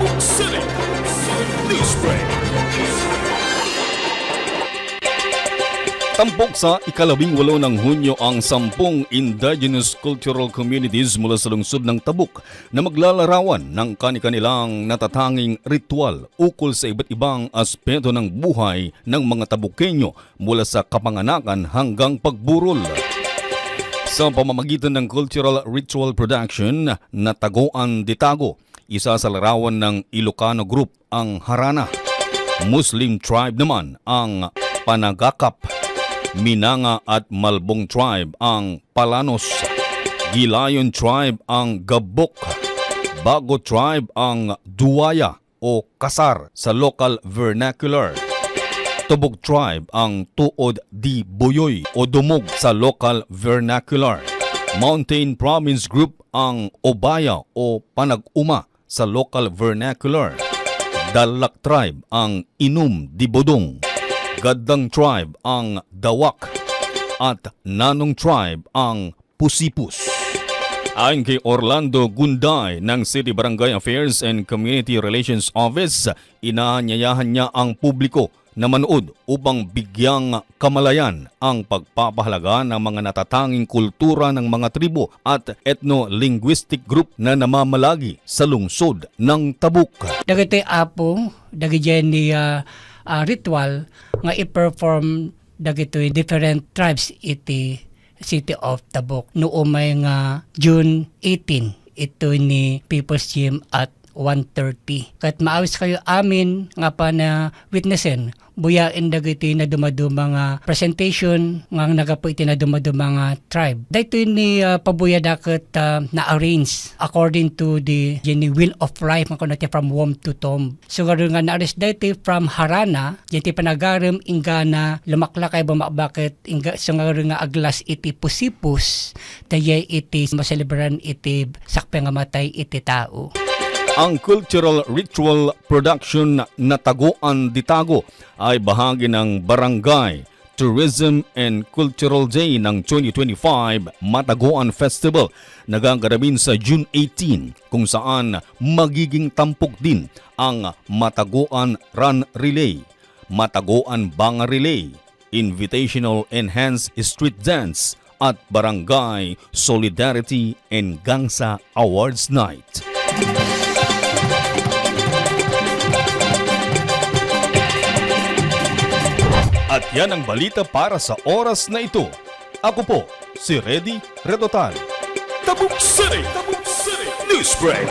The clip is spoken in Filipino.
Tabuk City Newsbreak. Tampok sa ika-18 ng Hunyo ang 10 indigenous cultural communities mula sa lungsod ng Tabuk na maglalarawan ng kani-kanilang natatanging ritual ukol sa iba't ibang aspeto ng buhay ng mga Tabukenyo mula sa kapanganakan hanggang pagburol. Sa pamamagitan ng cultural ritual production na Taguan de Tago, isa sa larawan ng Ilocano group ang Harana, Muslim tribe naman ang Panagakap, Minanga at Malbong tribe ang Palanos, Gilayon tribe ang Gabok, Bago tribe ang Duwaya o Kasar sa local vernacular, Tubog tribe ang Tuod di Buyoy o Dumog sa local vernacular, Mountain Province group ang Obaya o Panag-uma sa local vernacular, Dalak tribe ang Inum di Bodong, Gaddang tribe ang Dawak at Nanong tribe ang Pusipus. Ayon kay Orlando Gunday ng City Barangay Affairs and Community Relations Office, inaanyayahan niya ang publiko na manood upang bigyang kamalayan ang pagpapahalaga ng mga natatanging kultura ng mga tribo at ethno-linguistic group na namamalagi sa lungsod ng Tabuk. Dagiti apo, dagiti ni ritual nga i-perform dagiti different tribes iti City of Tabuk. Noong nga June 18, ito ni People's Gym at 1:30. Kahit maawis kayo amin nga pa na witnessen, buyain dagiti na dumaduma nga presentation nga nagapo iti na dumaduma nga tribe. Dahito ni pabuya daket na-arrange according to the will of life nga kunati from womb to tomb. So nga na-arrange dahito from Harana, dito panagaram ingana lumaklakay bumakbakit inga so nga aglas iti Pusipus, dayay iti maselebran iti sakpe nga matay iti tao. Ang cultural ritual production na Taguan de Tago ay bahagi ng Barangay Tourism and Cultural Day ng 2025 Mataguan Festival na gaganapin sa June 18, kung saan magiging tampok din ang Mataguan Run Relay, Mataguan Banga Relay, Invitational Enhanced Street Dance at Barangay Solidarity and Gangsa Awards Night. At yan ang balita para sa oras na ito. Ako po, si Reddy Redotal. Tabuk City Newsbreak.